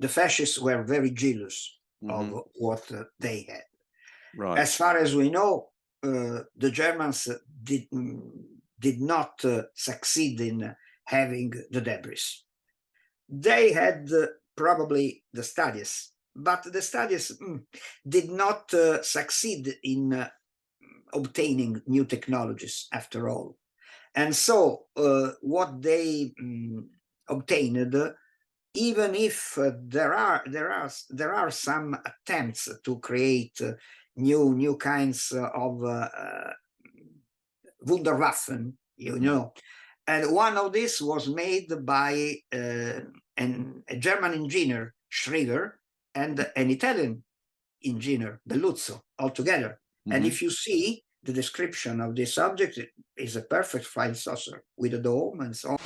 the fascists were very jealous of what they had. Right. As far as we know, the Germans did not succeed in having the debris. They had probably the studies, but the studies did not succeed in obtaining new technologies after all. And so what they obtained, even if there are some attempts to create new kinds of Wunderwaffen, you know, and one of these was made by a German engineer, Schrader, and an Italian engineer, Belluzzo, altogether. And if you see the description of this object, it is a perfect flying saucer with a dome and so on.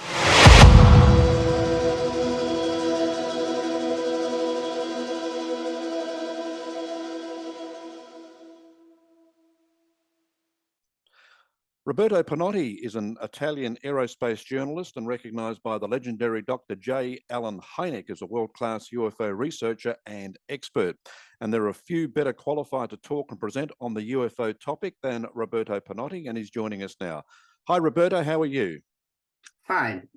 Roberto Pinotti is an Italian aerospace journalist and recognised by the legendary Dr. J. Allen Hynek as a world-class UFO researcher and expert. And there are few better qualified to talk and present on the UFO topic than Roberto Pinotti, and he's joining us now. Hi, Roberto, how are you? Fine.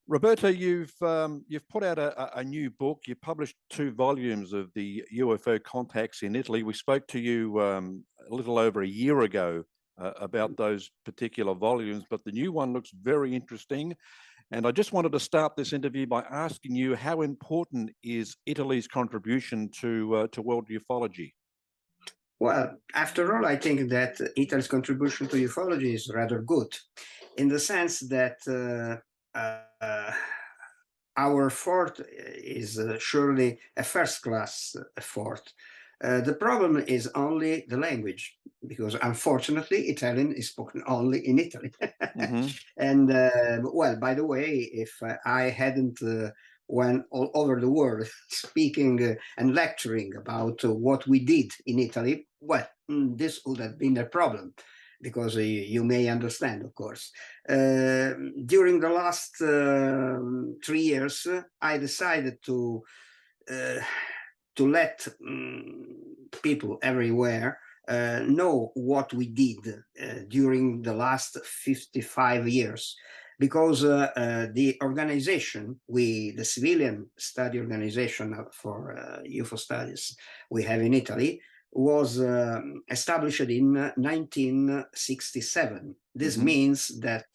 Roberto, you've put out a new book. You published 2 volumes of the UFO contacts in Italy. We spoke to you a little over a year ago about those particular volumes, but the new one looks very interesting. And I just wanted to start this interview by asking you, how important is Italy's contribution to world ufology? Well, after all, I think that Italy's contribution to ufology is rather good, in the sense that our effort is surely a first-class effort. The problem is only the language, because unfortunately Italian is spoken only in Italy. And well, by the way, if I hadn't went all over the world speaking and lecturing about what we did in Italy, well, this would have been a problem, because you may understand, of course. During the last 3 years, I decided to let people everywhere know what we did during the last 55 years, because the organization, the civilian study organization for UFO studies we have in Italy, was established in 1967. This means that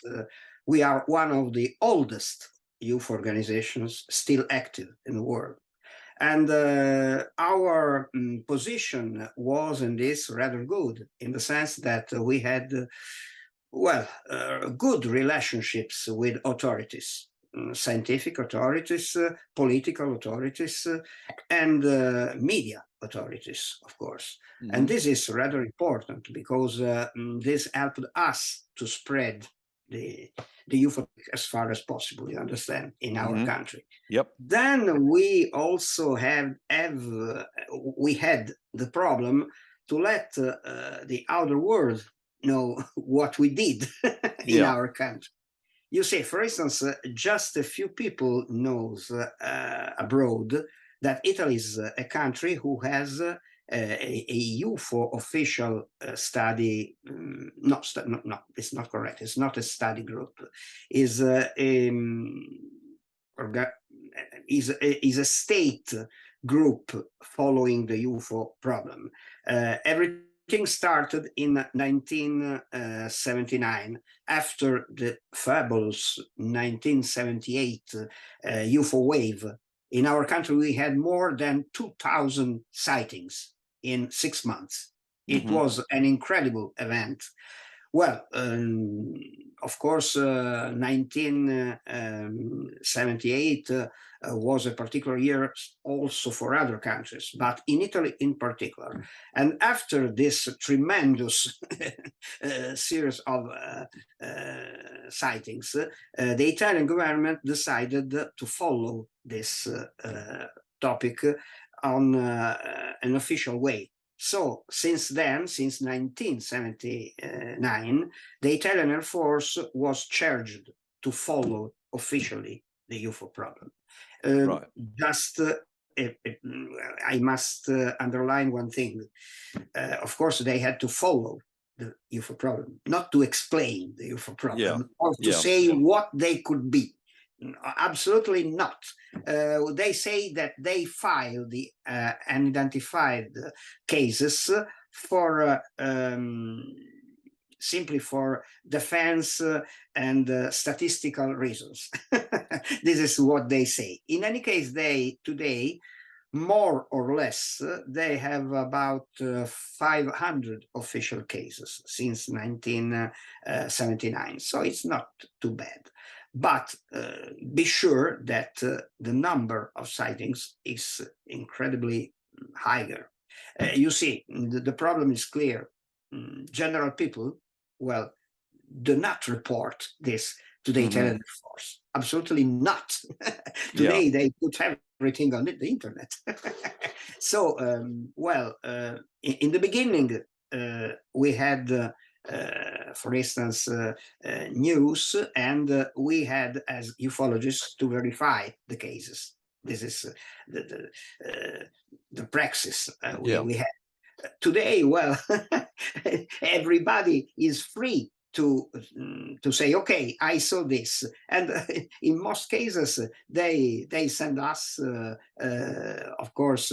we are one of the oldest UFO organizations still active in the world. And our position was in this rather good, in the sense that we had, well, good relationships with authorities, scientific authorities, political authorities, and media authorities, of course. And this is rather important, because this helped us to spread the UFO as far as possible, you understand, in our country. Then we also had the problem to let the outer world know what we did in our country. You see, for instance, just a few people knows abroad that Italy is a country who has a UFO official study. No, it's not correct. It's not a study group. Is a state group following the UFO problem. Everything started in 1979, after the fabulous 1978 UFO wave. In our country, we had more than 2,000 sightings in 6 months. It was an incredible event. Well, of course, 1978 was a particular year also for other countries, but in Italy in particular. And after this tremendous series of sightings, the Italian government decided to follow this topic on an official way. So since then, since 1979, the Italian Air Force was charged to follow officially the UFO problem. Right. Just I must underline one thing. Of course, they had to follow the UFO problem, not to explain the UFO problem or to say what they could be. Absolutely not. They say that they file the unidentified cases for simply for defense and statistical reasons. This is what they say. In any case, they today, more or less, they have about 500 official cases since 1979. So it's not too bad. But be sure that the number of sightings is incredibly higher. You see, the problem is clear. General people, well, do not report this to the Italian Air Force. Absolutely not. Today, they put everything on the internet. So, well, in the beginning, we had, for instance, news, and we had, as ufologists, to verify the cases. This is the praxis we had. Today, well, everybody is free to say, okay, I saw this, and in most cases they send us, of course,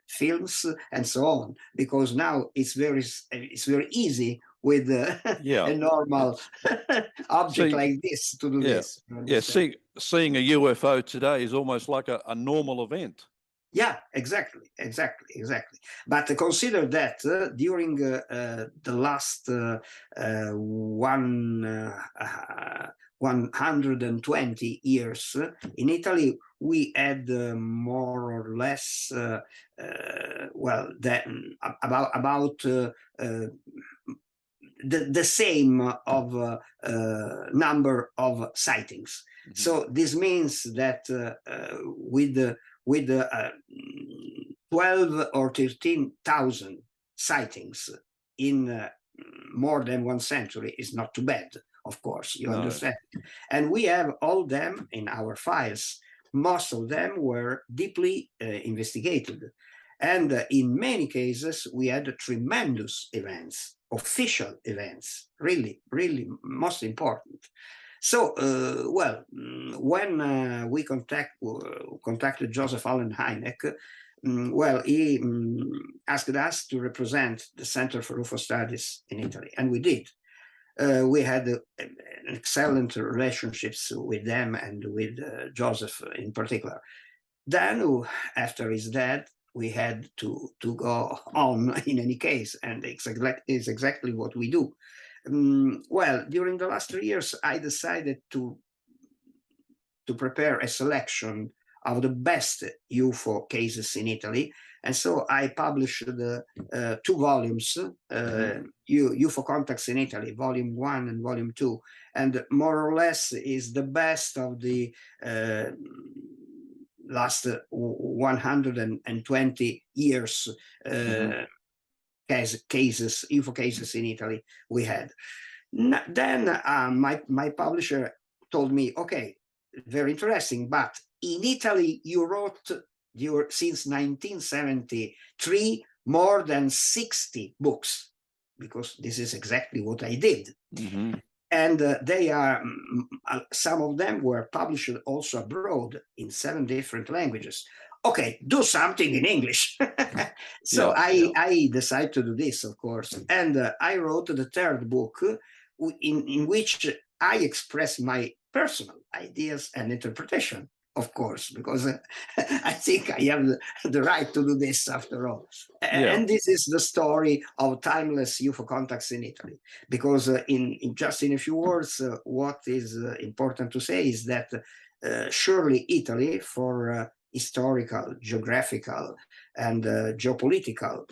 films and so on, because now it's very easy with a normal object like this to do this. Seeing a UFO today is almost like a normal event. Yeah, exactly. But consider that during the last 120 years in Italy, we had more or less, well, about the same of number of sightings. So this means that with 12 or 13,000 sightings in more than 1 century is not too bad, of course, you understand. And we have all them in our files. Most of them were deeply investigated. And in many cases, we had tremendous events, official events, really, really most important. So, well, when we contacted Joseph Allen Hynek, well, he asked us to represent the Center for UFO Studies in Italy, and we did. We had excellent relationships with them and with Joseph in particular. Then, after his death, we had to go on in any case, and it's exactly what we do. Well, during the last 3 years, I decided to prepare a selection of the best UFO cases in Italy. And so I published 2 volumes, UFO Contacts in Italy, Volume 1 and Volume 2. And more or less is the best of the last 120 years cases, UFO cases in Italy we had. Then my publisher told me, okay, very interesting, but in Italy you wrote since 1973 more than 60 books, because this is exactly what I did. And they are, some of them were published also abroad in 7 different languages. Okay, do something in English. So I decided to do this, of course. And I wrote the 3rd book in which I express my personal ideas and interpretation, of course, because I think I have the right to do this after all. And this is the story of timeless UFO contacts in Italy. Because in just in a few words, what is important to say is that surely Italy, for historical, geographical, and geopolitical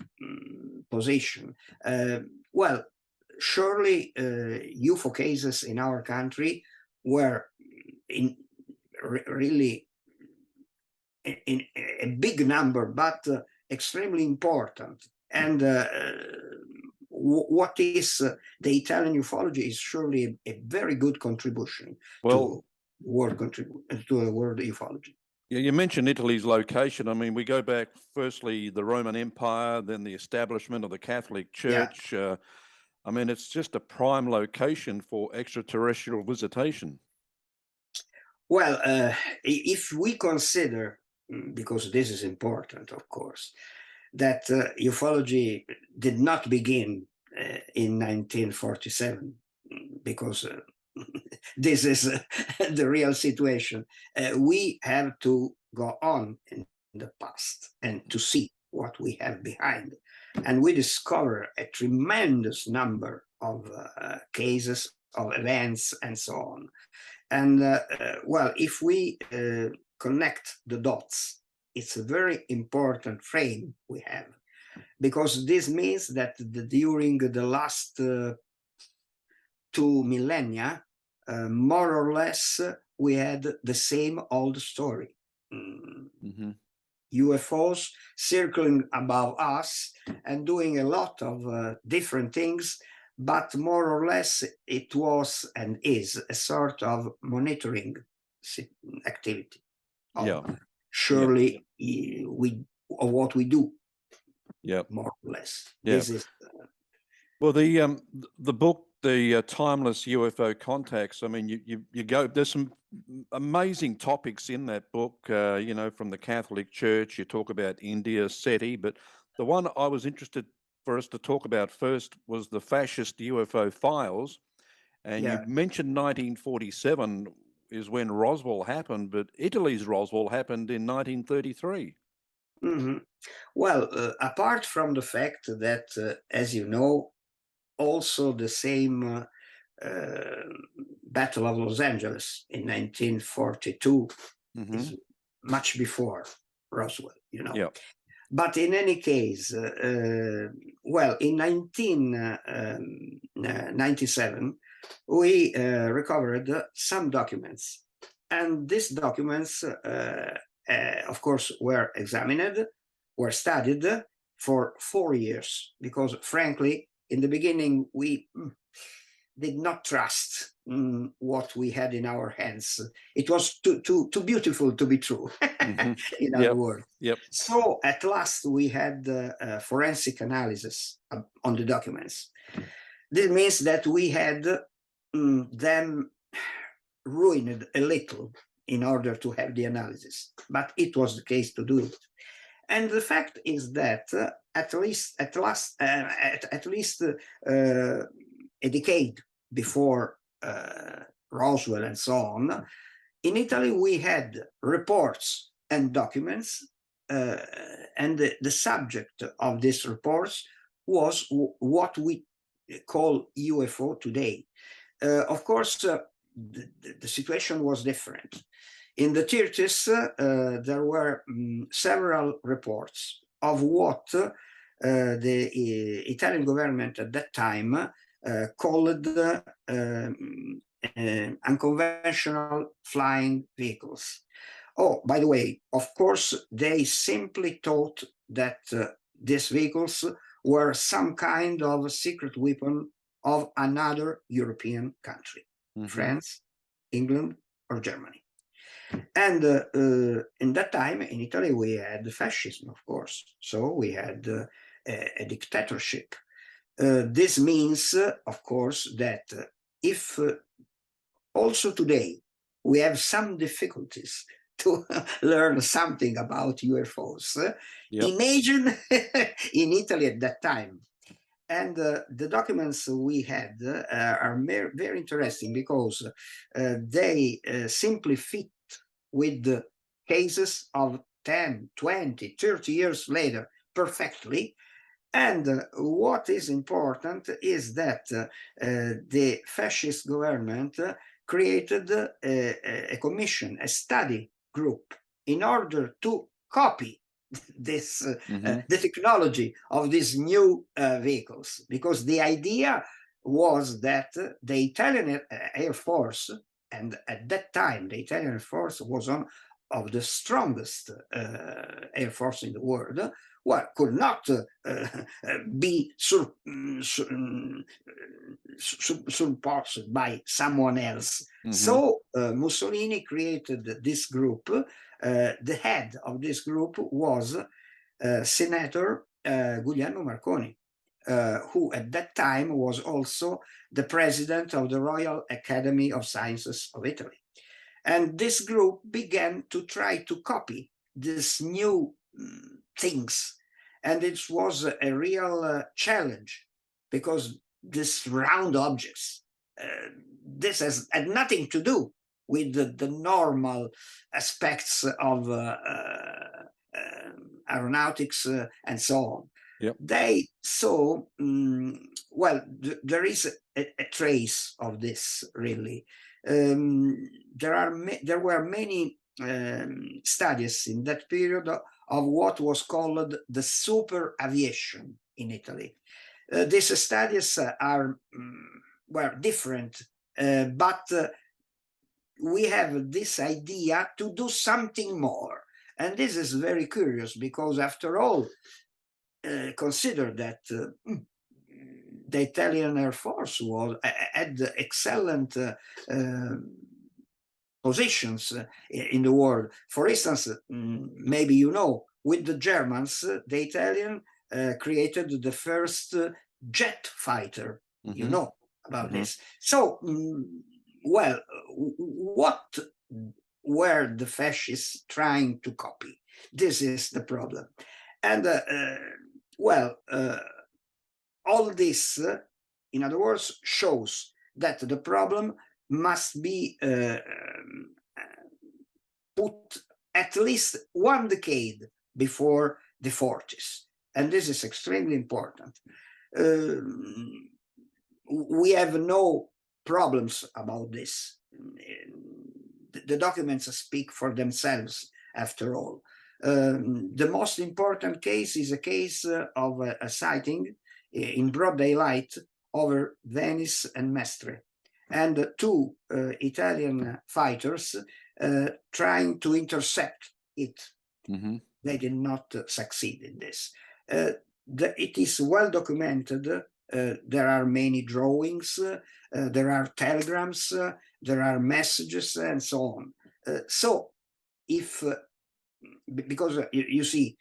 position, well, surely UFO cases in our country were really in a big number, but extremely important. And what is the Italian ufology is surely a very good contribution to world ufology. Yeah, you mentioned Italy's location. I mean, we go back firstly the Roman Empire, then the establishment of the Catholic Yeah. Church. I mean, it's just a prime location for extraterrestrial visitation. Well, if we consider, because this is important, of course, that ufology did not begin in 1947, because this is the real situation. We have to go on in the past and to see what we have behind. And we discover a tremendous number of cases, of events, and so on. And well, if we connect the dots, it's a very important frame we have, because this means that during the last 2 millennia, more or less, we had the same old story. UFOs circling above us and doing a lot of different things, but more or less it was and is a sort of monitoring activity. Yeah. Surely of what we do. Yeah. More or less. Yeah. This is well, the book, the Timeless UFO Contacts. I mean, you go. There's some amazing topics in that book. You know, from the Catholic Church. You talk about India, SETI, but the one I was interested for us to talk about first was the fascist UFO files. And you mentioned 1947 is when Roswell happened, but Italy's Roswell happened in 1933. Well, apart from the fact that, as you know, also the same Battle of Los Angeles in 1942 is much before Roswell, you know. But in any case, well, in 1997, we recovered some documents. And these documents, of course, were examined, were studied for 4 years, because frankly, in the beginning, we did not trust what we had in our hands. It was too beautiful to be true, in other words. So at last we had forensic analysis on the documents. This means that we had them ruined a little in order to have the analysis, but it was the case to do it. And the fact is that at least a decade before Roswell and so on, in Italy we had reports and documents, and the subject of these reports was what we call UFO today. Of course, the situation was different. In the 30s, there were several reports of what the Italian government at that time called unconventional flying vehicles. Oh, by the way, of course, they simply thought that these vehicles were some kind of secret weapon of another European country, France, England, or Germany. And in that time, in Italy, we had fascism, of course. So we had a dictatorship. This means, of course, that if also today we have some difficulties to learn something about UFOs, imagine in Italy at that time. And the documents we had are very interesting, because they simply fit with the cases of 10, 20, 30 years later perfectly. And what is important is that the fascist government created a commission, a study group, in order to copy this the technology of these new vehicles, because the idea was that the Italian Air Force, and at that time the Italian Air Force was of the strongest air force in the world, well, could not be surpassed by someone else. So Mussolini created this group. The head of this group was Senator Guglielmo Marconi, who at that time was also the president of the Royal Academy of Sciences of Italy. And this group began to try to copy these new things. And it was a real challenge, because these round objects, this had nothing to do with the normal aspects of aeronautics and so on. Yep. They saw, well, there is a trace of this, really. There were many studies in that period of what was called the super aviation in Italy. These studies are were different, but we have this idea to do something more. And this is very curious, because after all, consider that the Italian Air Force had excellent positions in the world. For instance, maybe you know, with the Germans, the Italian created the first jet fighter. You know about this. So, well, what were the fascists trying to copy? This is the problem. And well, all this, in other words, shows that the problem must be put at least 1 decade before the 40s. And this is extremely important. We have no problems about this. The documents speak for themselves, after all. The most important case is a case of a sighting in broad daylight over Venice and Mestre, and 2 Italian fighters trying to intercept it. They did not succeed in this. It is well documented. There are many drawings, there are telegrams, there are messages, and so on. So if, because you see,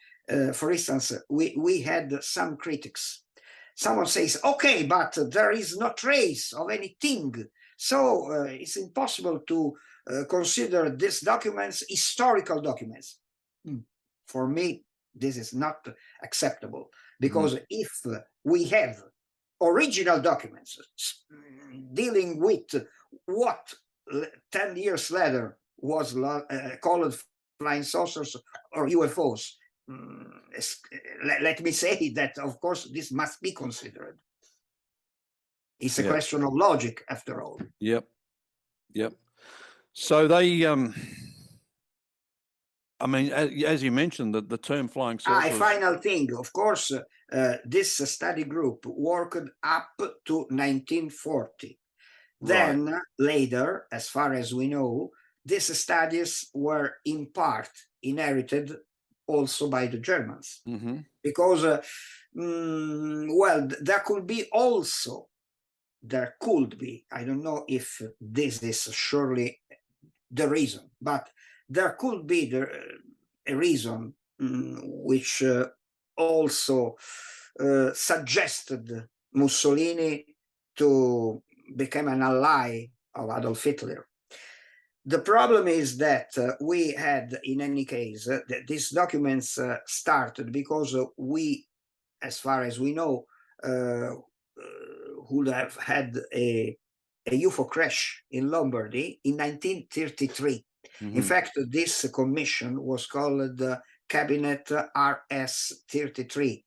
for instance, we had some critics. Someone says, okay, but there is no trace of anything. So it's impossible to consider these documents historical documents. For me, this is not acceptable, because if we have original documents dealing with what 10 years later was called flying saucers or UFOs, let me say that, of course, this must be considered. It's a question of logic, after all. Yep. So they, I mean, as you mentioned, the term flying saucers. A final thing, of course, this study group worked up to 1940. Then later, as far as we know, these studies were in part inherited also by the Germans, because, well, there could be, I don't know if this is surely the reason, but there could be a reason which also suggested Mussolini to become an ally of Adolf Hitler. The problem is that we had, in any case, these documents started because we, as far as we know, would have had a UFO crash in Lombardy in 1933. In fact, this commission was called Cabinet RS-33.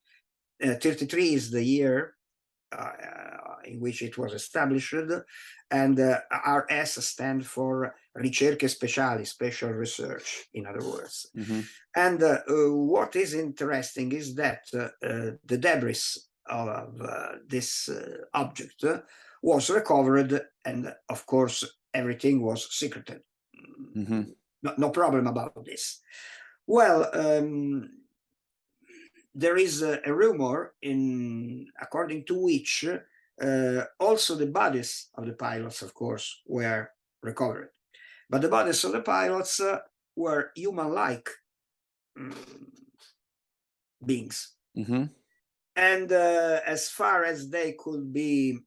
33 is the year in which it was established, and RS stands for Ricerche Speciali, special research, in other words. And what is interesting is that the debris of this object was recovered, and of course everything was secreted. no problem about this. Well, there is a rumor according to which also the bodies of the pilots, of course, were recovered. But the bodies of the pilots were human-like beings. Mm-hmm. And as far as they could be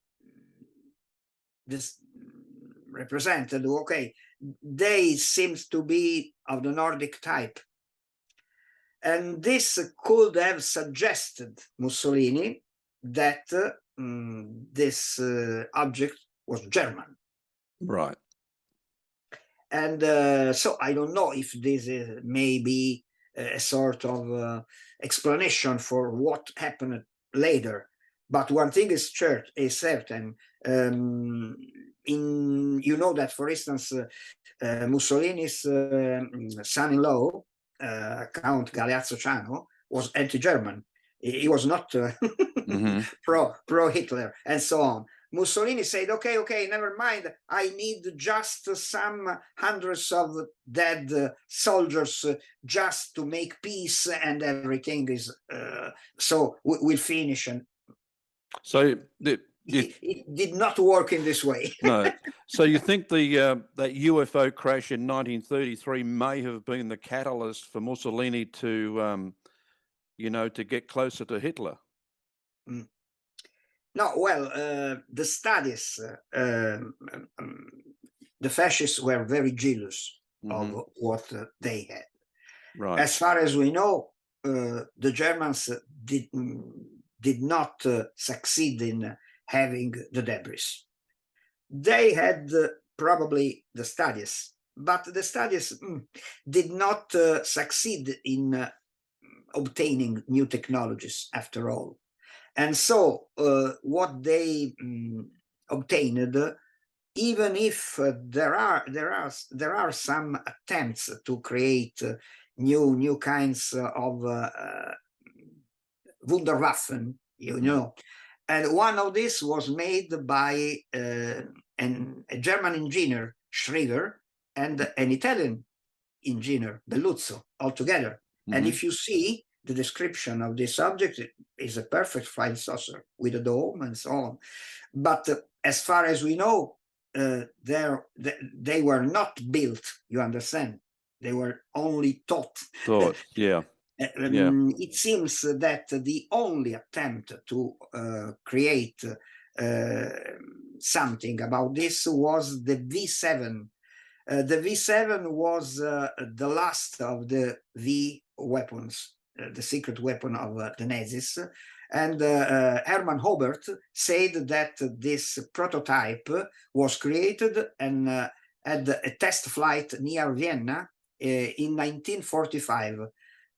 represented, okay, they seems to be of the Nordic type. And this could have suggested Mussolini that this object was German. Right. And so I don't know if this is maybe a sort of explanation for what happened later. But one thing is certain. You know that, for instance, Mussolini's son-in-law, Count Galeazzo Ciano, was anti-German. He was not Mm-hmm. pro-Hitler and so on. Mussolini said, okay, never mind. I need just some hundreds of dead soldiers just to make peace, and everything is so we'll finish. And So it did not work in this way. no. So you think that UFO crash in 1933 may have been the catalyst for Mussolini to, to get closer to Hitler? No, well, the studies, the fascists were very jealous of what they had. Right. As far as we know, the Germans did not succeed in having the debris. They had probably the studies, but the studies did not succeed in obtaining new technologies after all. And so what they obtained, even if there are some attempts to create new kinds of Wunderwaffen, you know, and one of these was made by a German engineer, Schroeder, and an Italian engineer, Belluzzo, altogether. And if you see the description of this object, it is a perfect flying saucer with a dome and so on. But as far as we know, they were not built, you understand? They were only taught. Yeah. It seems that the only attempt to create something about this was the V7. The V7 was the last of the V weapons, the secret weapon of the Nazis. And Hermann Hobert said that this prototype was created and had a test flight near Vienna in 1945.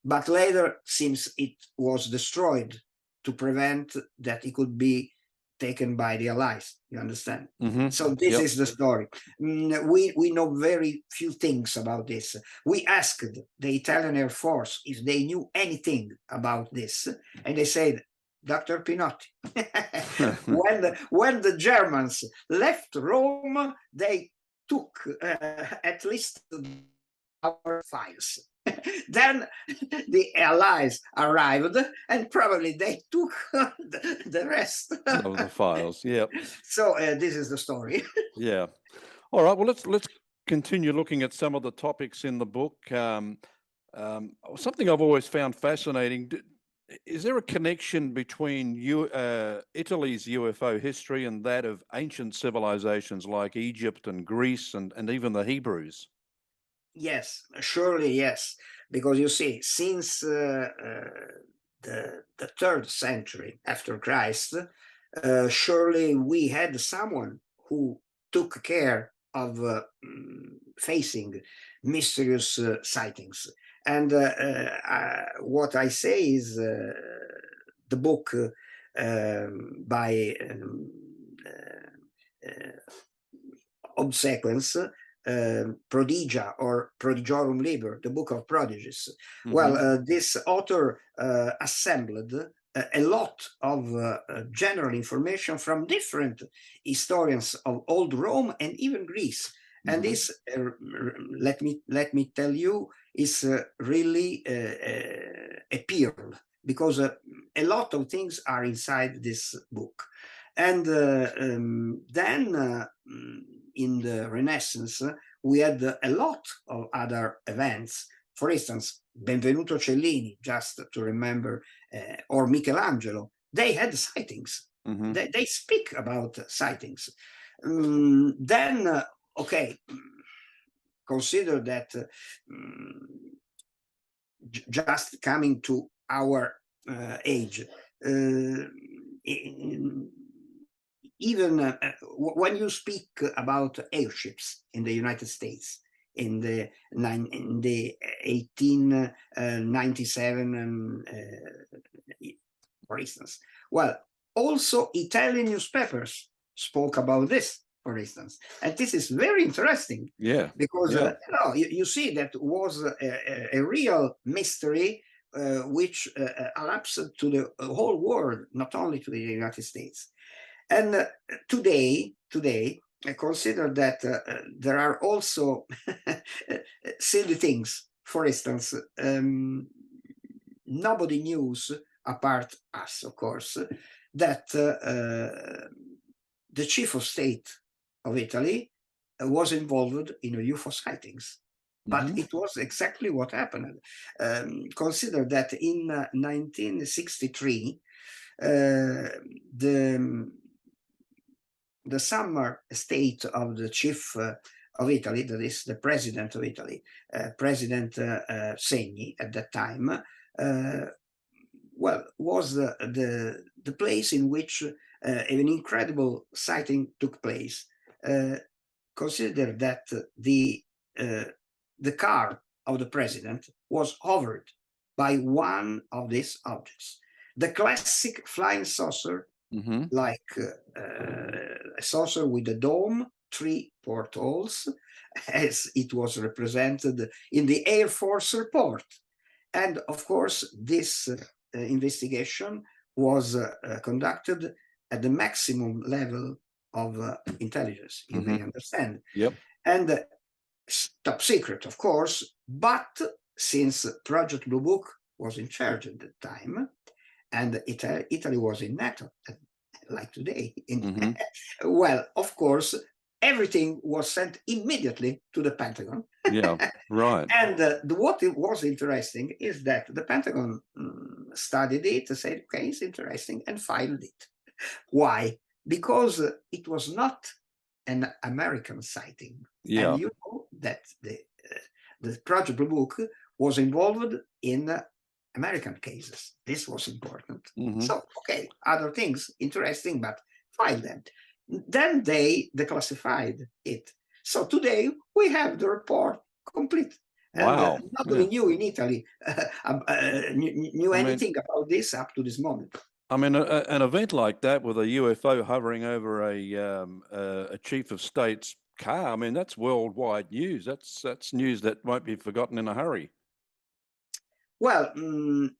But later, since it was destroyed to prevent that it could be taken by the Allies, you understand? So this is the story. We know very few things about this. We asked the Italian Air Force if they knew anything about this, and they said, Dr. Pinotti, when the Germans left Rome, they took at least our files. Then the Allies arrived, and probably they took the rest of the files. Yeah. So this is the story. Yeah. All right. Well, let's continue looking at some of the topics in the book. Something I've always found fascinating. Is there a connection between Italy's UFO history and that of ancient civilizations like Egypt and Greece and even the Hebrews? Yes, surely yes, because you see, since the 3rd century after Christ, surely we had someone who took care of facing mysterious sightings. And what I say is the book by Obsequens, Prodigia or Prodigiorum Liber, the Book of Prodigies. Well, this author assembled a lot of general information from different historians of old Rome and even Greece. And this, let me tell you, is really a pearl, because a lot of things are inside this book. And then in the Renaissance, we had a lot of other events. For instance, Benvenuto Cellini, just to remember, or Michelangelo, they had sightings. They speak about sightings. Then, okay, consider that just coming to our age, even when you speak about airships in the United States in the 1897, for instance, well, also Italian newspapers spoke about this, for instance, and this is very interesting. Yeah, because you see, that was a real mystery which elapsed to the whole world, not only to the United States. And today, I consider that there are also silly things. For instance, nobody knows, apart us, of course, that the chief of state of Italy was involved in UFO sightings. But it was exactly what happened. Consider that in 1963, the summer state of the chief of Italy, that is the president of Italy, President Segni at that time, well, was the place in which an incredible sighting took place. Consider that the car of the president was hovered by one of these objects. The classic flying saucer, like a saucer with a dome, 3 portholes, as it was represented in the Air Force report. And of course, this investigation was conducted at the maximum level of intelligence, you may understand. Yep. And top secret, of course, but since Project Blue Book was in charge at the time, and Italy was in NATO, like today, well, of course, everything was sent immediately to the Pentagon. Yeah, right. And what was interesting is that the Pentagon studied it, said, okay, it's interesting, and filed it. Why? Because it was not an American sighting. Yeah. And you know that the Project Blue Book was involved in American cases. This was important. So, okay, other things interesting, but file them. Then they declassified it. So today we have the report complete. Wow. And nobody knew in Italy knew anything about this up to this moment. I mean, an event like that with a UFO hovering over a chief of state's car, I mean, that's worldwide news. That's news that won't be forgotten in a hurry. Well, in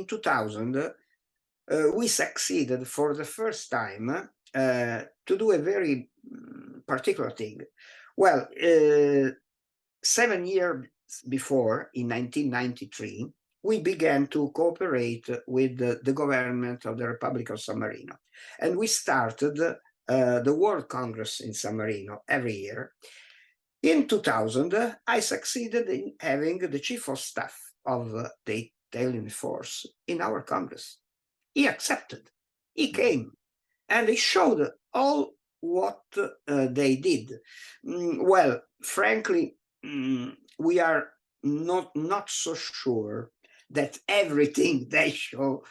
2000, we succeeded for the first time to do a very particular thing. Well, 7 years before, in 1993, we began to cooperate with the government of the Republic of San Marino. And we started the World Congress in San Marino every year. In 2000, I succeeded in having the chief of staff of the Italian force in our Congress. He accepted, he came, and he showed all what they did. Well, frankly, we are not so sure that everything they show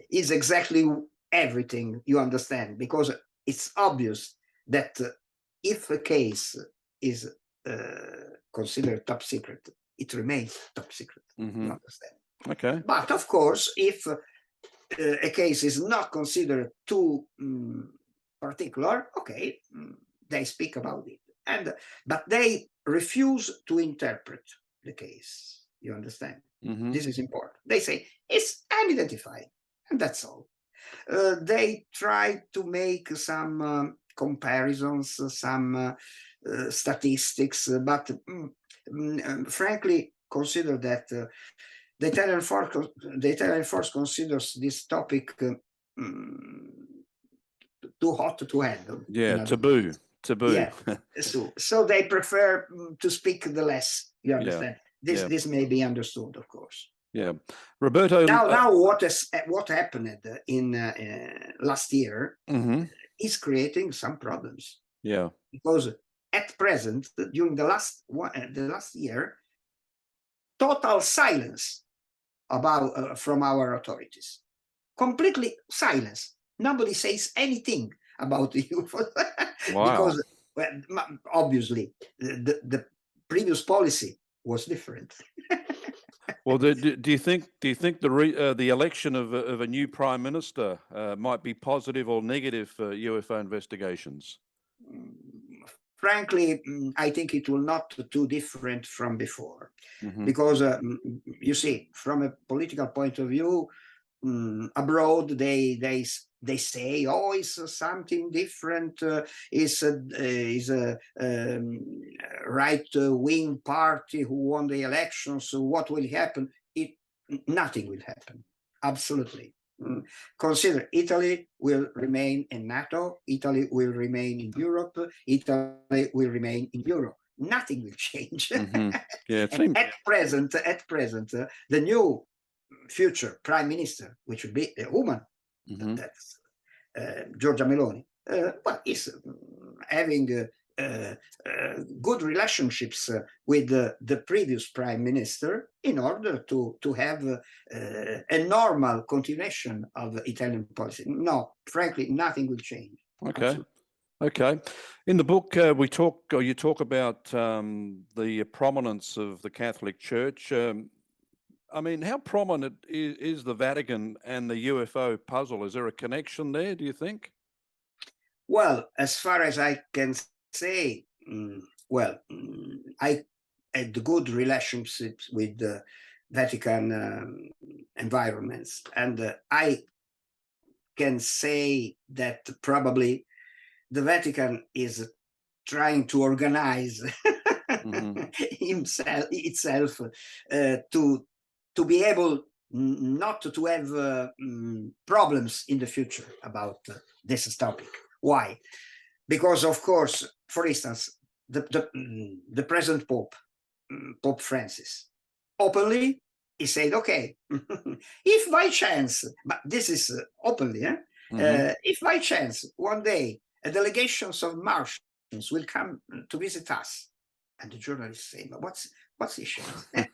is exactly everything, you understand, because it's obvious that if a case is considered top secret, it remains top secret, you understand. Okay. But of course, if a case is not considered too particular, okay, they speak about it. But they refuse to interpret the case, you understand. This is important. They say it's unidentified, and that's all. They try to make some comparisons, some statistics, but frankly, consider that the Italian force considers this topic too hot to handle. Yeah, taboo. Yeah, so they prefer to speak the less. You understand? This may be understood, of course. Yeah, Roberto. Now what happened in last year is creating some problems. Yeah, because at present, during the last year, total silence about from our authorities, completely silence. Nobody says anything about the UFO. Wow. Because obviously the previous policy was different. Well, do you think the election of a new prime minister might be positive or negative for UFO investigations? Frankly, I think it will not be too different from before, because you see, from a political point of view, abroad they say, oh, it's something different, is a right-wing party who won the elections, so what will happen? Nothing will happen, absolutely. Consider, Italy will remain in NATO, Italy will remain in Europe, Italy will remain in Euro. Nothing will change. Yeah, at present, the new future prime minister, which will be a woman, that's Giorgia Meloni, but is having good relationships with the previous prime minister in order to have a normal continuation of Italian policy. No, frankly, nothing will change. Okay. Absolutely. Okay. In the book, you talk about the prominence of the Catholic Church. I mean, how prominent is the Vatican and the UFO puzzle? Is there a connection there, do you think? Well, as far as I can say, I had good relationships with the Vatican environments, and I can say that probably the Vatican is trying to organize itself to be able not to have problems in the future about this topic. Why? Because, of course, for instance, the present Pope, Pope Francis, openly he said, okay, if by chance, but this is openly, if by chance one day a delegation of Martians will come to visit us, and the journalists say, but what's the issue? And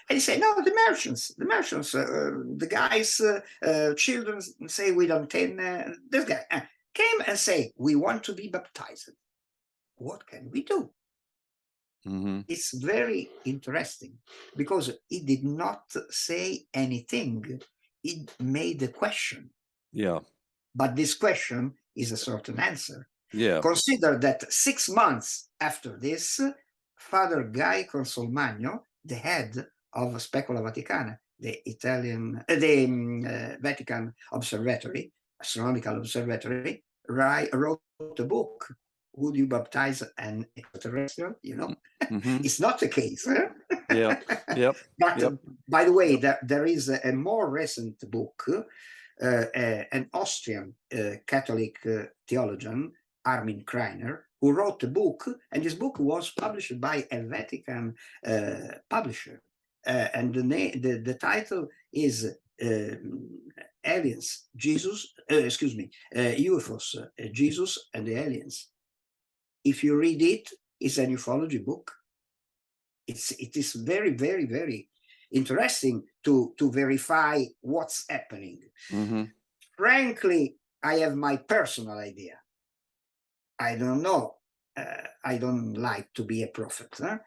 he said, no, the Martians, the guys, children say with antenna, this guy came and say, we want to be baptized. What can we do? It's very interesting because he did not say anything. He made a question. Yeah. But this question is a certain answer. Yeah. Consider that 6 months after this, Father Guy Consolmagno, the head of Specola Vaticana, the Vatican Observatory, Astronomical Observatory, wrote a book. Would you baptize an extraterrestrial? You know, it's not the case. Yeah. Yep. But by the way, there is a more recent book, an Austrian Catholic theologian, Armin Kreiner, who wrote a book, and this book was published by a Vatican publisher, and the title is Aliens, Jesus, UFOs, Jesus and the Aliens. If you read it, it's an ufology book. It is very, very, very interesting to verify what's happening. Frankly, I have my personal idea. I don't know. I don't like to be a prophet. Huh?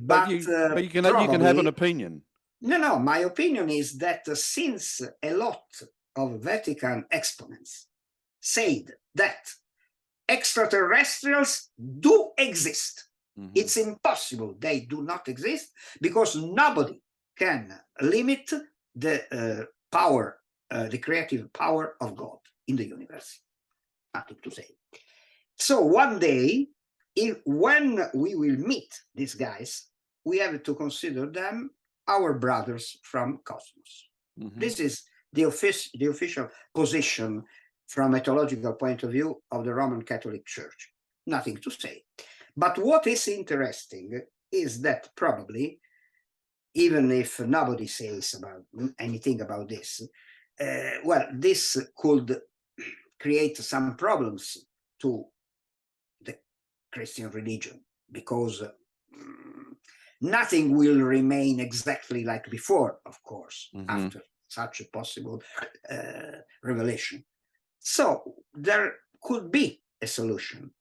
But you can have an opinion. No, my opinion is that since a lot of Vatican exponents said that extraterrestrials do exist, it's impossible they do not exist, because nobody can limit the power the creative power of God in the universe. Nothing to say. So one day, when we will meet these guys, we have to consider them our brothers from cosmos. This is the official position from a mythological point of view of the Roman Catholic Church. Nothing to say. But what is interesting is that probably, even if nobody says about anything about this, well, this could create some problems to the Christian religion, because nothing will remain exactly like before, of course, after such a possible revelation. So there could be a solution.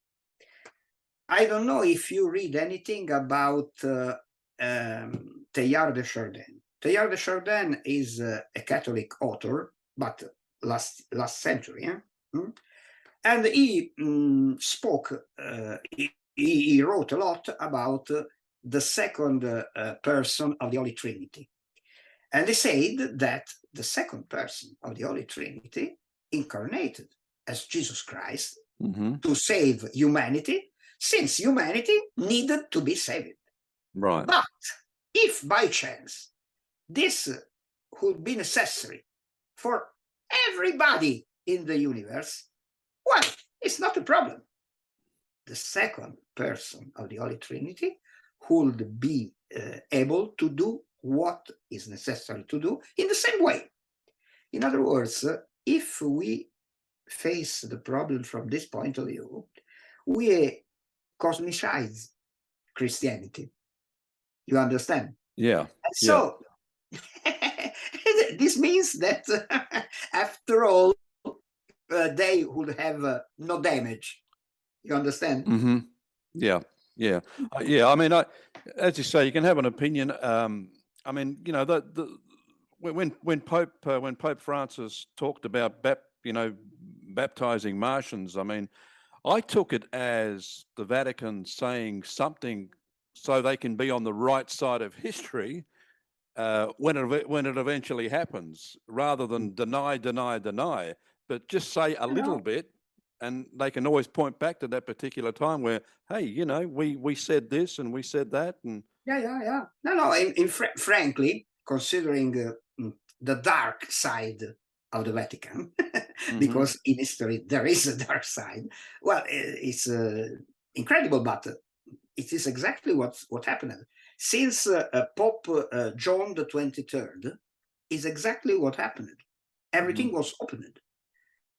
I don't know if you read anything about Teilhard de Chardin. Teilhard de Chardin is a Catholic author, but last century, and he spoke. He wrote a lot about the second person of the Holy Trinity, and he said that the second person of the Holy Trinity incarnated as Jesus Christ to save humanity, since humanity needed to be saved. Right. But if by chance this would be necessary for everybody in the universe, well, it's not a problem. The second person of the Holy Trinity would be able to do what is necessary to do in the same way. In other words, if we face the problem from this point of view, we cosmicize Christianity. You understand? Yeah. And so this means that after all, they would have no damage. You understand? Yeah. Yeah. Yeah. I mean, as you say, you can have an opinion. I mean, you know, when Pope Francis talked about baptizing Martians, I mean, I took it as the Vatican saying something so they can be on the right side of history when it eventually happens, rather than deny, but just say a little bit, and they can always point back to that particular time where, hey, you know, we said this and we said that, and frankly, considering the dark side of the Vatican, because in history there is a dark side. Well, it's incredible, but it is exactly what happened. Since Pope John the 23rd is exactly what happened. Everything was opened.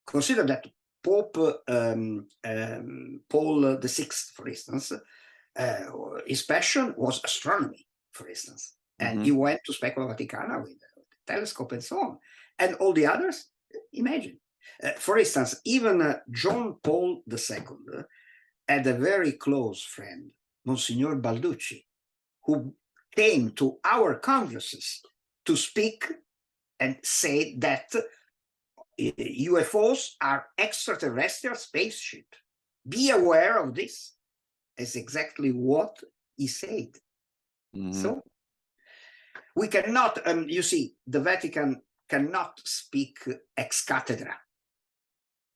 Consider that Pope Paul VI, for instance, his passion was astronomy, for instance, and he went to Specula Vaticana with a telescope and so on. And all the others, imagine. For instance, even John Paul II had a very close friend, Monsignor Balducci, who came to our congresses to speak and say that UFOs are extraterrestrial spaceship. Be aware of this. Is exactly what he said. So we cannot, you see, the Vatican cannot speak ex cathedra.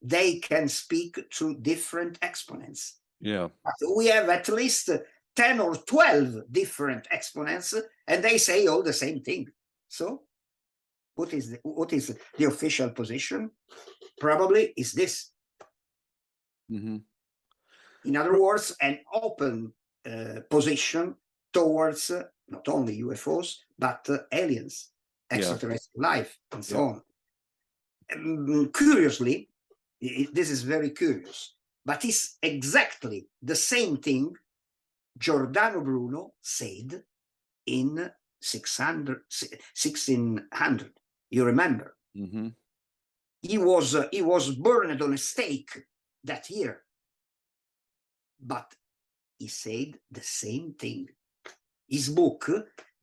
They can speak through different exponents. Yeah. But we have at least 10 or 12 different exponents, and they say all the same thing. So what is the official position? Probably is this. In other words, an open position towards not only UFOs, but aliens, extraterrestrial life, and so on. Curiously, this is very curious, but it's exactly the same thing Giordano Bruno said in 1600. You remember? He was burned on a stake that year, but he said the same thing. His book,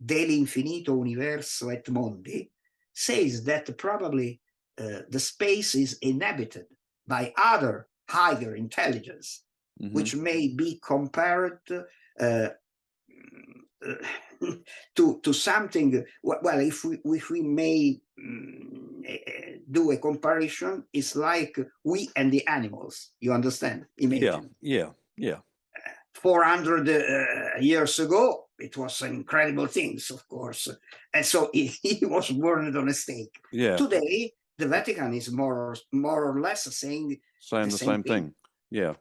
Dell'infinito universo et mondi, says that probably the space is inhabited by other higher intelligence, which may be compared to something. Well, if we may do a comparison, it's like we and the animals. You understand? Imagine. Yeah. 400 years ago, it was incredible things, of course, and so he was burned on a stake. Yeah. Today, the Vatican is more or less saying the same thing. Yeah.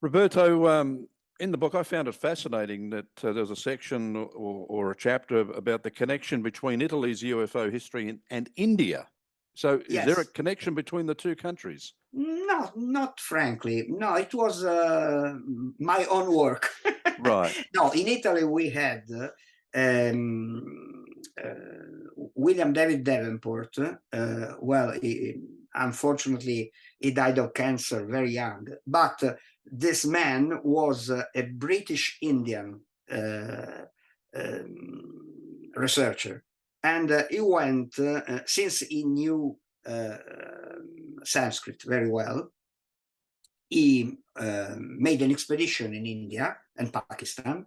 Roberto, in the book, I found it fascinating that there's a section or a chapter about the connection between Italy's UFO history and India. So is there a connection between the two countries? No, not frankly. No, it was my own work. Right. No, in Italy we had William David Davenport. Well, unfortunately, he died of cancer very young. But this man was a British Indian researcher. And he went, since he knew Sanskrit very well, he made an expedition in India and Pakistan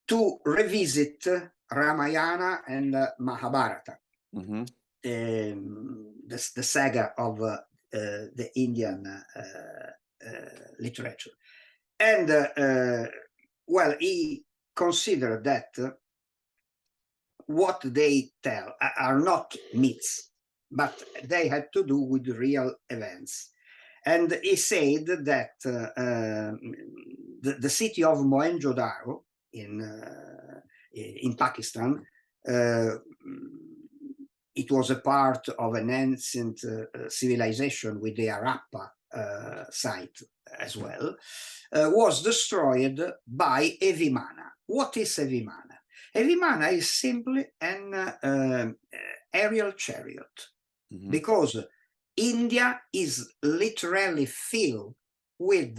to revisit Ramayana and Mahabharata, the saga of the Indian literature. And well, he considered that what they tell are not myths, but they had to do with real events. And he said that the city of Mohenjo-daro in Pakistan, it was a part of an ancient civilization with the Harappa site as well, was destroyed by a Vimana. What is a Vimana? A Vimana is simply an aerial chariot, because India is literally filled with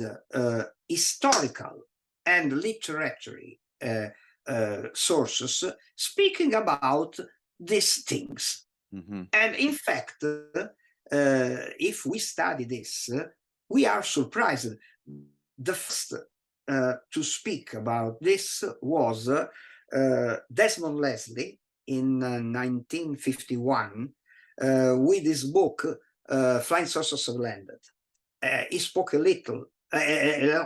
historical and literary sources speaking about these things. And in fact, if we study this, we are surprised. The first to speak about this was Desmond Leslie in 1951 with his book Flying Saucers Have Landed. He spoke a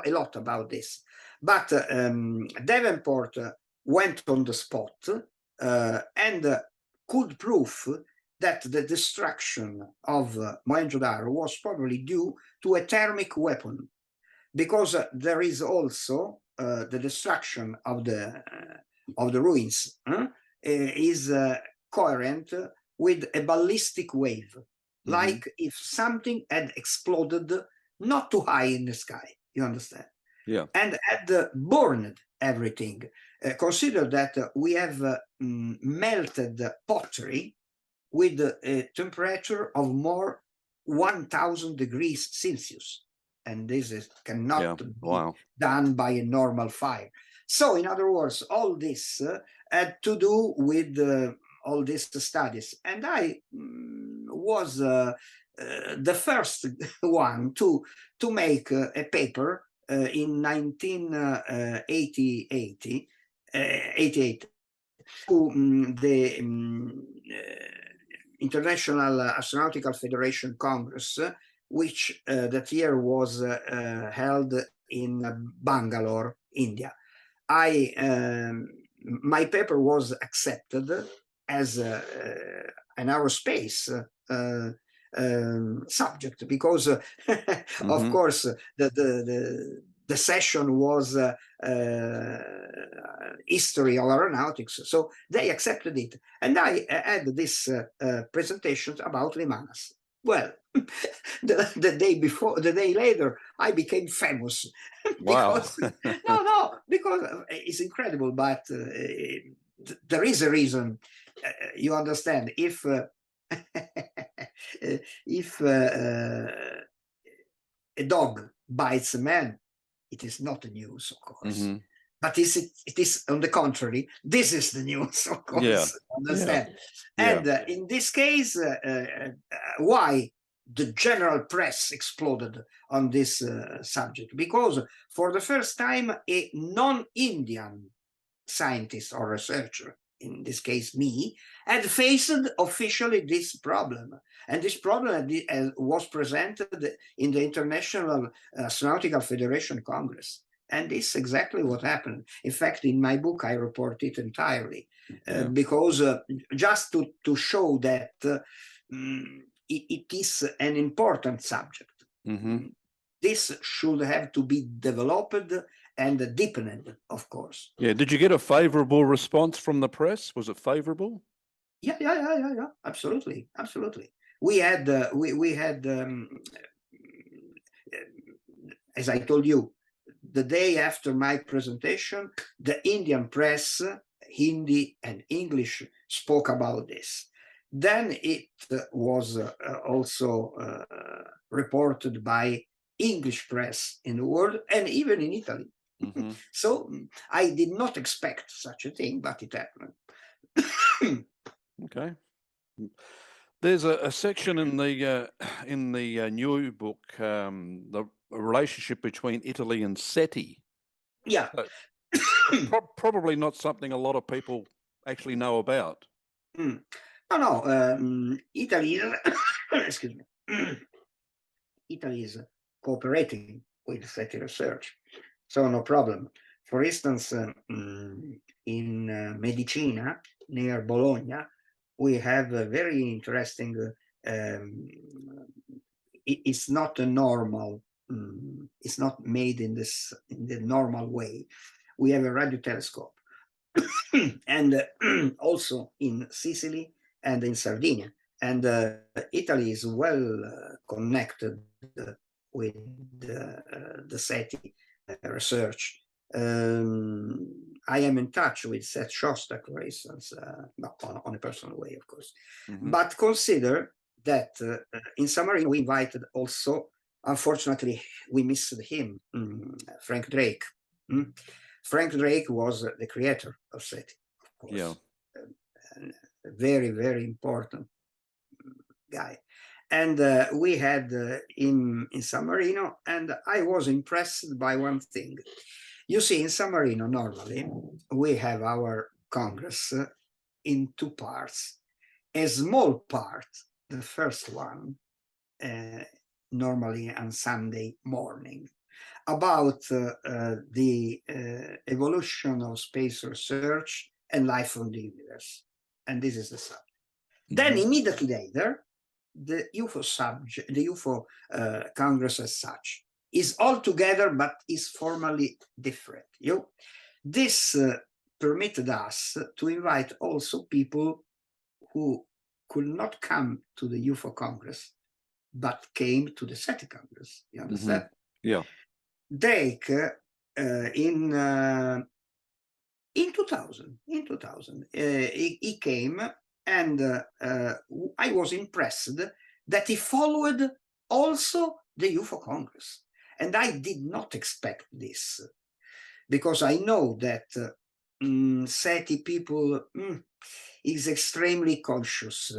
lot about this, but Davenport went on the spot and could prove that the destruction of Mohenjo-daro was probably due to a thermic weapon, because there is also the destruction of the ruins is coherent with a ballistic wave, like if something had exploded not too high in the sky, you understand? Yeah. And had burned everything. Consider that we have melted pottery with a temperature of more 1,000 degrees Celsius. And this cannot be done by a normal fire. So in other words, all this had to do with all these studies. And I was the first one to make a paper in 1988 to the International Astronautical Federation Congress, which that year was held in Bangalore, India. My paper was accepted as an aerospace subject, because of course the session was history of aeronautics, so they accepted it, and I had this presentation about Vimanas. Well, the day later, I became famous. Because, no, because it's incredible, but there is a reason. You understand? If a dog bites a man, it is not the news, of course. But it is on the contrary. This is the news, of course. Yeah. Understand? Yeah. And in this case, why the general press exploded on this subject? Because for the first time, a non-Indian scientist or researcher, in this case me, had faced officially this problem. And this problem was presented in the International Astronautical Federation Congress. And this is exactly what happened. In fact, in my book, I report it entirely because just to show that it is an important subject. This should have to be developed and deepened, of course. Yeah. Did you get a favorable response from the press? Was it favorable? Yeah. Absolutely. We had, as I told you, the day after my presentation, the Indian press, Hindi and English, spoke about this. Then it was also reported by English press in the world and even in Italy. So I did not expect such a thing, but it happened. Okay. There's a section in the new book, the relationship between Italy and SETI. Yeah. Probably not something a lot of people actually know about. No. Italy is, excuse me. Italy is cooperating with SETI research, so no problem. For instance, in Medicina, near Bologna, we have a very interesting, it's not a normal, it's not made in the normal way. We have a radio telescope. And also in Sicily and in Sardinia. And Italy is well connected with the SETI research. I am in touch with Seth Shostak, for instance, on a personal way, of course. But consider that in San Marino we invited also, unfortunately, we missed him, Frank Drake. Frank Drake was the creator of SETI, of course. Yeah. A very, very important guy. And we had him in San Marino, and I was impressed by one thing. You see, in San Marino, normally, we have our Congress in two parts. A small part, the first one, normally on Sunday morning, about the evolution of space research and life on the universe. And this is the subject. Then immediately later, the UFO subject, the UFO Congress as such, is all together, but is formally different. This permitted us to invite also people who could not come to the UFO Congress, but came to the SETI Congress. You understand? Yeah. Drake in 2000, he came, and I was impressed that he followed also the UFO Congress. And I did not expect this, because I know that SETI people is extremely conscious.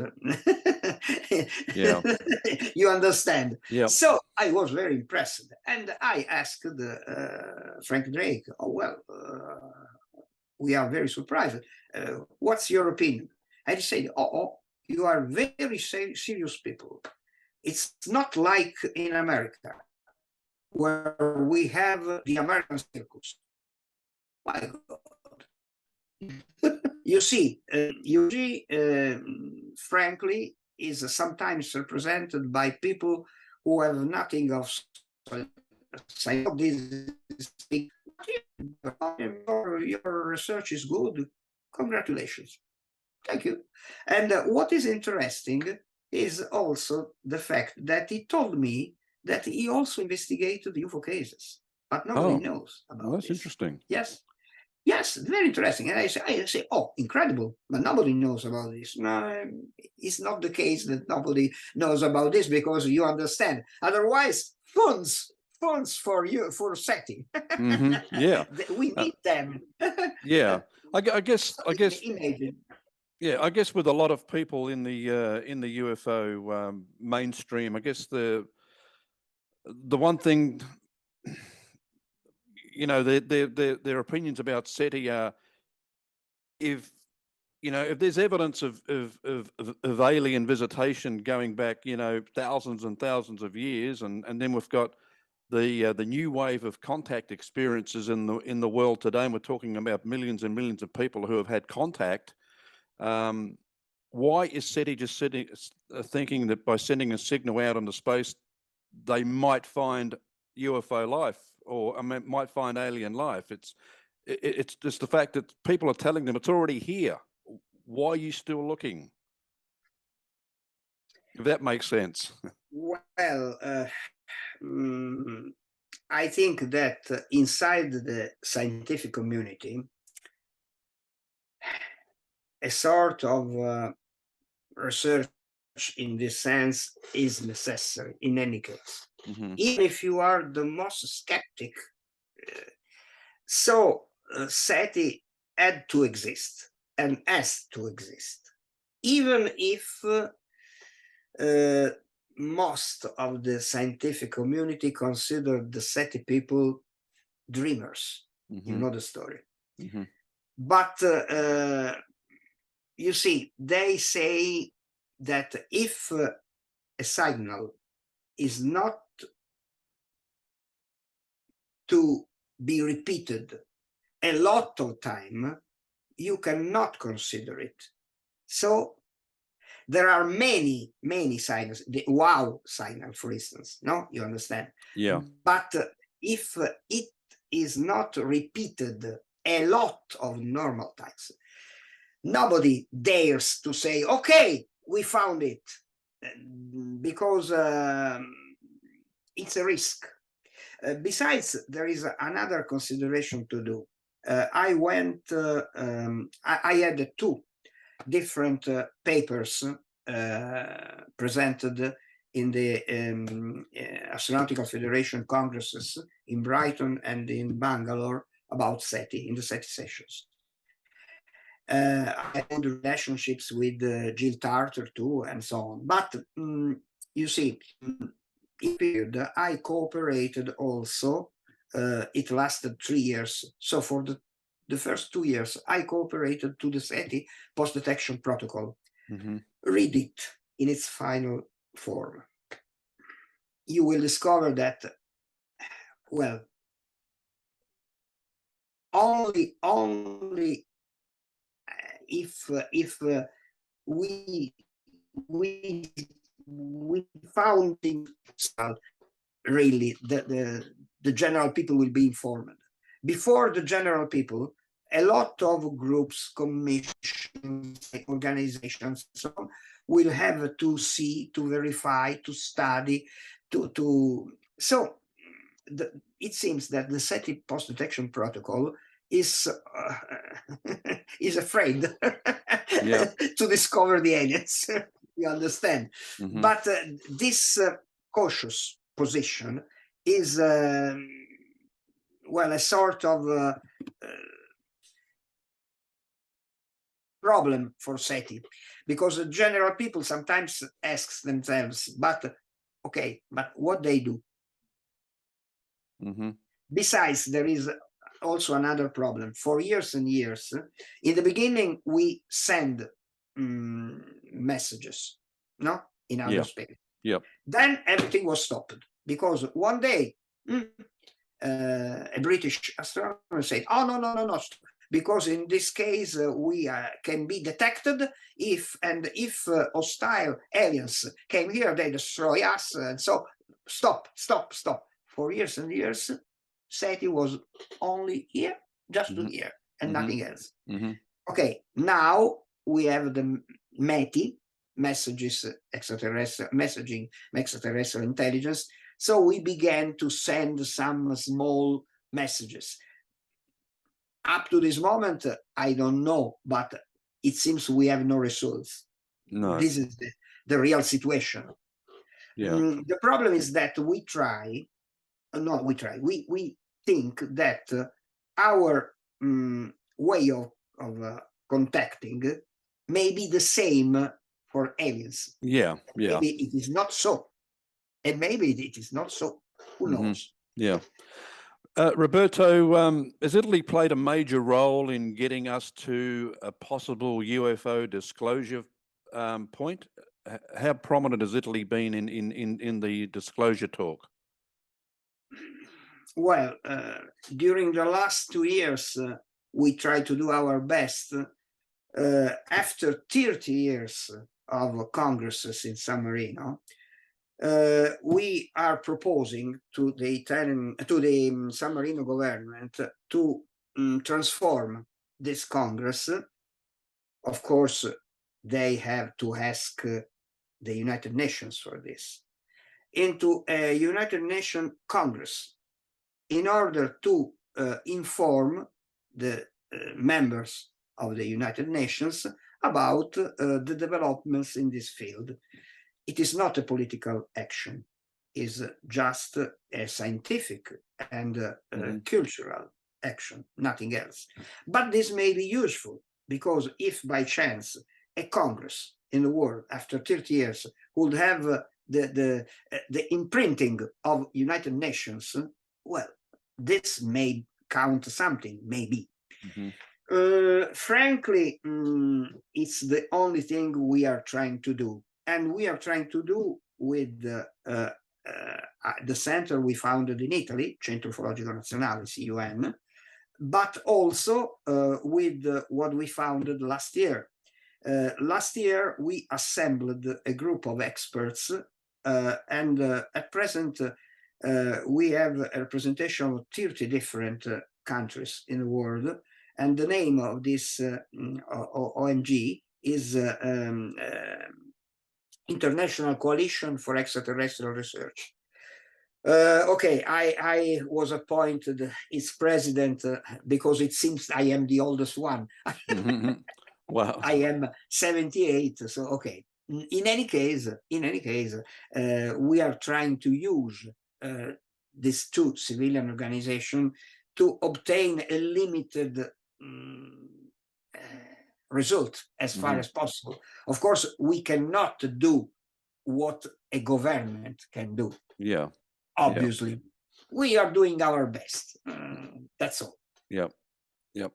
Yeah. You understand? Yeah. So I was very impressed, and I asked Frank Drake, oh, well, we are very surprised. What's your opinion? And he said, oh, you are very serious people. It's not like in America, where we have the American circus. My God. You see, frankly, is sometimes represented by people who have nothing of your research is good. Congratulations. Thank you. And what is interesting is also the fact that he told me that he also investigated UFO cases, but nobody knows about that's this. interesting. Yes, very interesting. And I say, oh, incredible, but nobody knows about this. No, it's not the case that nobody knows about this, because you understand. Otherwise, funds for you, for SETI. Yeah, we need them. Yeah, I guess. Imagine. Yeah, I guess with a lot of people in the UFO mainstream, I guess the one thing, their opinions about SETI are if if there's evidence of alien visitation going back, thousands and thousands of years, and then we've got the new wave of contact experiences in the world today, and we're talking about millions and millions of people who have had contact. Why is SETI just thinking that by sending a signal out into space, they might find UFO life, or might find alien life? It's just the fact that people are telling them it's already here. Why are you still looking? If that makes sense. Well, I think that inside the scientific community, a sort of research in this sense is necessary in any case, even if you are the most skeptic. So SETI had to exist and has to exist, even if most of the scientific community consider the SETI people dreamers. You know the story. But you see, they say that if a signal is not to be repeated a lot of time, you cannot consider it. So there are many signals, the wow signal, for instance, no? You understand? Yeah. But if it is not repeated a lot of normal times, nobody dares to say, okay, we found it, because it's a risk. Besides, there is another consideration to do. I had two different papers presented in the Astronautical Federation congresses in Brighton and in Bangalore about SETI, in the SETI sessions. I had relationships with Jill Tarter too, and so on. But you see, in period, I cooperated also. It lasted 3 years. So for the first 2 years, I cooperated to the SETI post-detection protocol. Read it in its final form. You will discover that, well, only if we found things, really the general people will be informed. Before the general people, a lot of groups, commissions, organizations, so on, will have to see, to verify, to study, so it seems that the SETI post-detection protocol is afraid to discover the aliens. You understand? But this cautious position is well, a sort of problem for SETI, because the general people sometimes ask themselves, but okay, but what they do? Besides, there is also another problem. For years and years, in the beginning, we send messages, no, in outer space. Then everything was stopped because one day a British astronomer said, "Oh no, because in this case we can be detected if hostile aliens came here, they destroy us, and so stop." For years and years, SETI was only here, just to here, and nothing else. Okay, now we have the METI, messages extraterrestrial, messaging extraterrestrial intelligence. So we began to send some small messages. Up to this moment, I don't know, but it seems we have no results. No. This is the real situation. The problem is that we think that our way of contacting may be the same for aliens. Maybe it is not so. And maybe it is not so. Who knows? Roberto, has Italy played a major role in getting us to a possible UFO disclosure point? How prominent has Italy been in the disclosure talk? Well, during the last 2 years, we tried to do our best. After 30 years of congresses in San Marino, we are proposing to the San Marino government to transform this Congress. Of course, they have to ask the United Nations for this, into a United Nations Congress, in order to inform the members of the United Nations about the developments in this field. It is not a political action, it's just a scientific and cultural action, nothing else. But this may be useful, because if by chance a Congress in the world after 30 years would have the imprinting of United Nations, well, this may count something, maybe. Frankly, it's the only thing we are trying to do. And we are trying to do with the center we founded in Italy, Centro Ufologico Nazionale, CUN, but also with what we founded last year. Last year, we assembled a group of experts, and at present, we have a representation of 30 different countries in the world, and the name of this ONG is International Coalition for Extraterrestrial Research. Okay, I was appointed its president because it seems I am the oldest one. Wow. I am 78, so okay. In any case, we are trying to use these two civilian organizations to obtain a limited result as far as possible. Of course, we cannot do what a government can do. Yeah. Obviously, yeah. We are doing our best. That's all. Yep. Yep.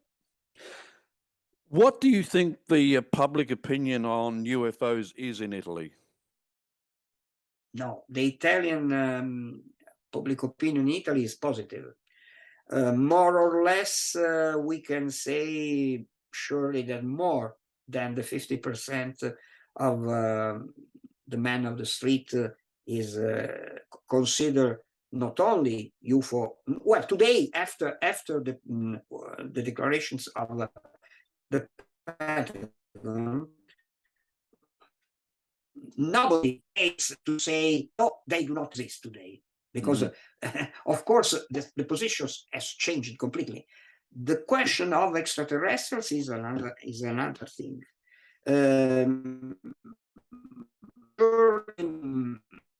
What do you think the public opinion on UFOs is in Italy? No, the Italian public opinion in Italy is positive. More or less, we can say surely that more than the 50% of the man of the street is considered not only UFO. Well, today, after the declarations of the Pentagon, nobody takes to say, oh, they do not exist today. Because, of course, the position has changed completely. The question of extraterrestrials is another thing.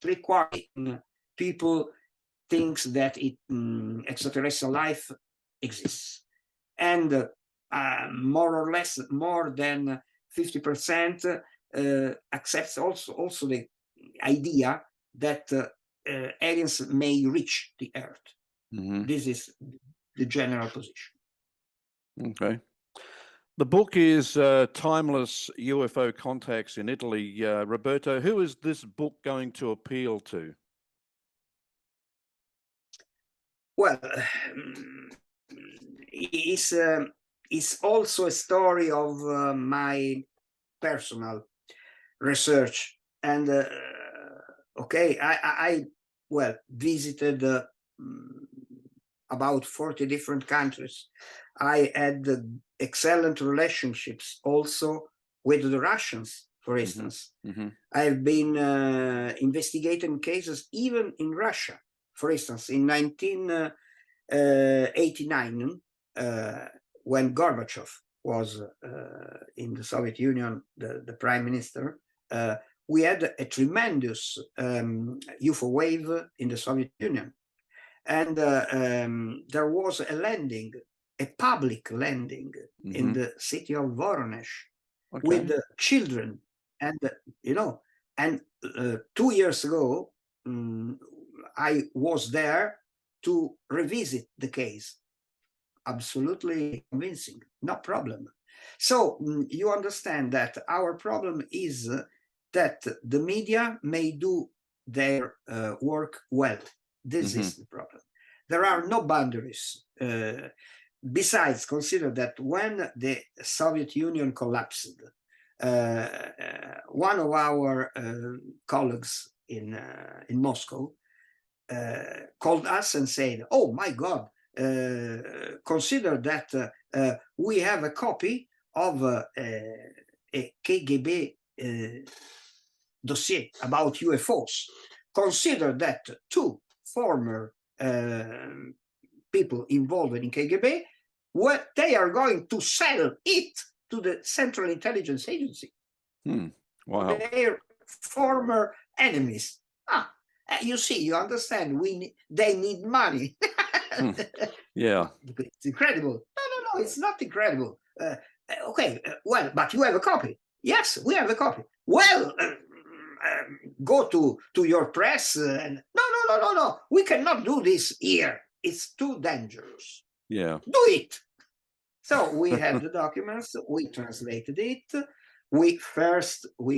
Requiring people thinks that extraterrestrial life exists, and more or less more than 50% accepts also the idea that aliens may reach the Earth. This is the general position. Okay. The book is Timeless UFO Contacts in Italy. Roberto, who is this book going to appeal to? Well, it's also a story of my personal research. And okay, I visited about 40 different countries. I had excellent relationships also with the Russians, for instance. I've been investigating cases even in Russia. For instance, in 1989, when Gorbachev was in the Soviet Union, the prime minister, we had a tremendous UFO wave in the Soviet Union. And there was a landing, a public landing in the city of Voronezh with the children. And, you know, and 2 years ago, I was there to revisit the case. Absolutely convincing, no problem. So you understand that our problem is that the media may do their work well. This is the problem. There are no boundaries. Besides, consider that when the Soviet Union collapsed, one of our colleagues in Moscow called us and said, "Oh my God, consider that we have a copy of a KGB dossier about UFOs. Consider that two former people involved in KGB, what they are going to sell it to the Central Intelligence Agency. Wow. Their former enemies." You see, you understand, they need money. Yeah. It's incredible. No, it's not incredible. Okay, well, but you have a copy. Yes, we have a copy. Well, go to your press and no. We cannot do this here. It's too dangerous. Yeah. Do it. So we had the documents. We translated it. We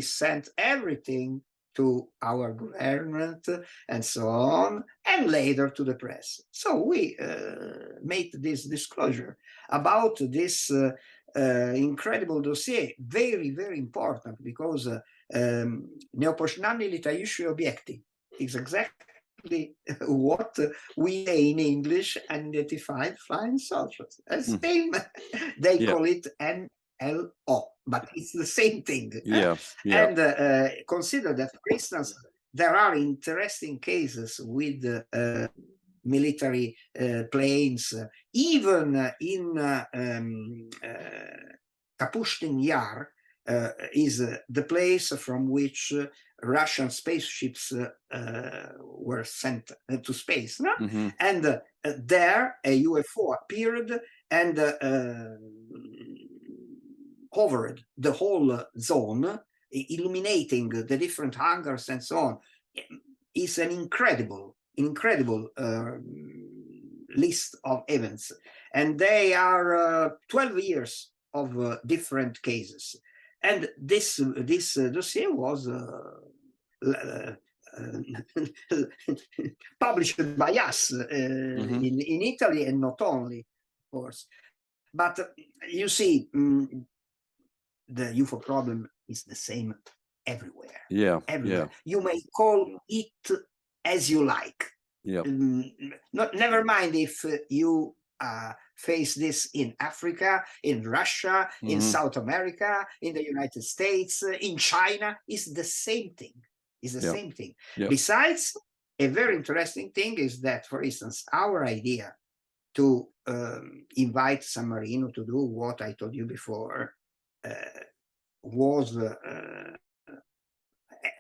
sent everything to our government and so on, and later to the press. So we made this disclosure about this incredible dossier, very, very important, because neopoznani litaющие объекты is exactly what we say in English, unidentified flying saucers. Same, they call it NLO, but it's the same thing. Yeah. And consider that, for instance, there are interesting cases with military planes, even in Kapustin Yar is the place from which Russian spaceships were sent to space. No? And there a UFO appeared and covered the whole zone, illuminating the different hangars and so on. It's an incredible list of events, and they are 12 years of different cases. And this dossier was published by us in Italy, and not only, of course. But you see, the UFO problem is the same everywhere. Yeah. Everywhere. You may call it as you like. Yeah. Never mind if you face this in Africa, in Russia, in South America, in the United States, in China. It's the same thing. It's the same thing. Besides, a very interesting thing is that, for instance, our idea to invite San Marino to do what I told you before was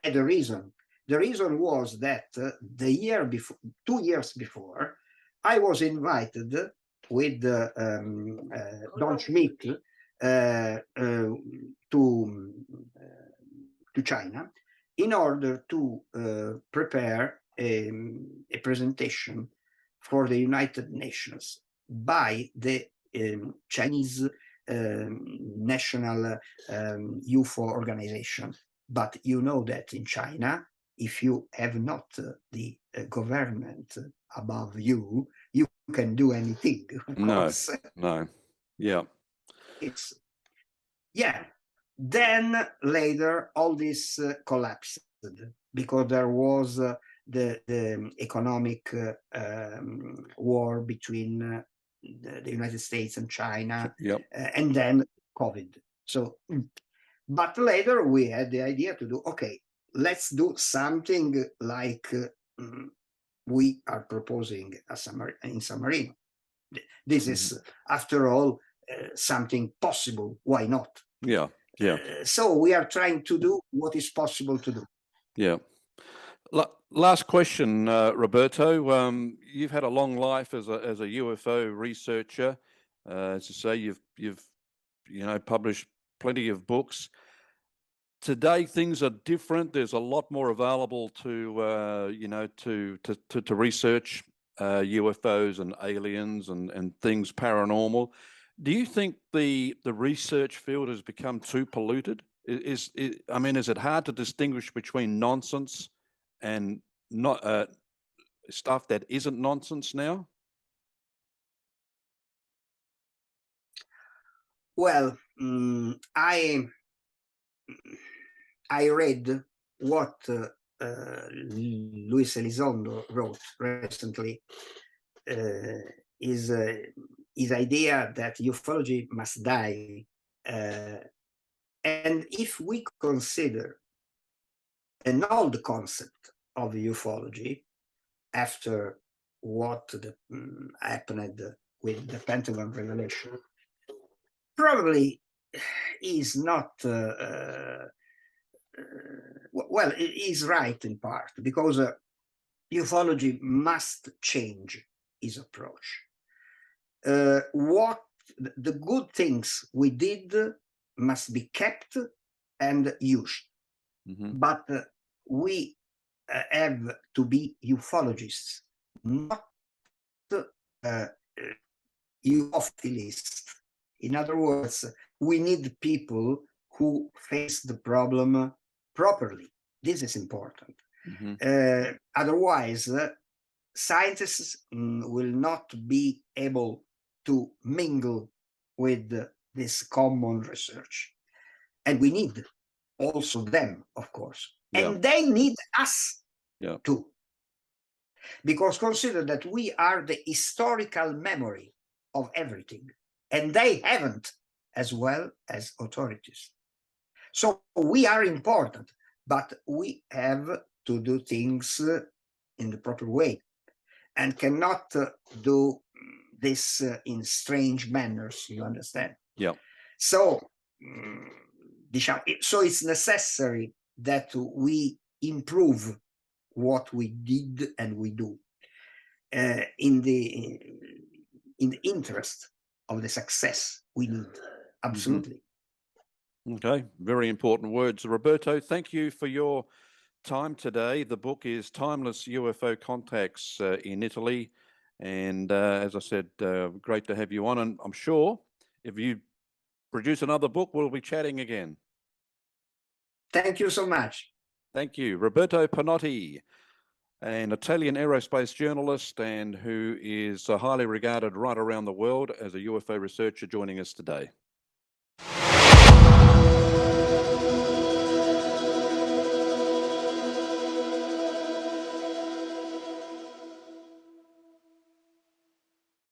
had a reason. The reason was that the year before, 2 years before, I was invited with Don Schmidt to China in order to prepare a presentation for the United Nations by the Chinese national UFO organization. But you know that in China, if you have not the government above you, you can do anything. No. Yeah. It's Then later all this collapsed because there was the economic war between the United States and China, and then COVID. So, but later we had the idea to do, okay, let's do something like we are proposing in San Marino. This is, after all, something possible. Why not? Yeah. So we are trying to do what is possible to do. Yeah. Last question, Roberto. You've had a long life as a UFO researcher. As you say, you've published plenty of books. Today things are different. There's a lot more available to research UFOs and aliens and things paranormal. Do you think the research field has become too polluted? I mean, is it hard to distinguish between nonsense and not stuff that isn't nonsense now? Well, I read what Luis Elizondo wrote recently. His idea that ufology must die, and if we consider an old concept of ufology after what happened with the Pentagon revelation, probably is not well, it is right in part, because ufology must change its approach. What the good things we did must be kept and used, but we have to be ufologists, not ufophilists. In other words, we need people who face the problem properly. This is important. Otherwise, scientists will not be able to mingle with this common research. And we need also them, of course. Yeah. And they need us too. Because consider that we are the historical memory of everything, and they haven't, as well as authorities. So we are important, but we have to do things in the proper way, and cannot do this in strange manners, you understand? Yeah. So, so it's necessary that we improve what we did and we do in the interest of the success we need. Absolutely. Okay, very important words. Roberto, thank you for your time today. The book is Timeless UFO Contacts in Italy. And as I said, great to have you on. And I'm sure if you produce another book, we'll be chatting again. Thank you so much. Thank you. Roberto Pinotti, an Italian aerospace journalist and who is highly regarded right around the world as a UFO researcher, joining us today.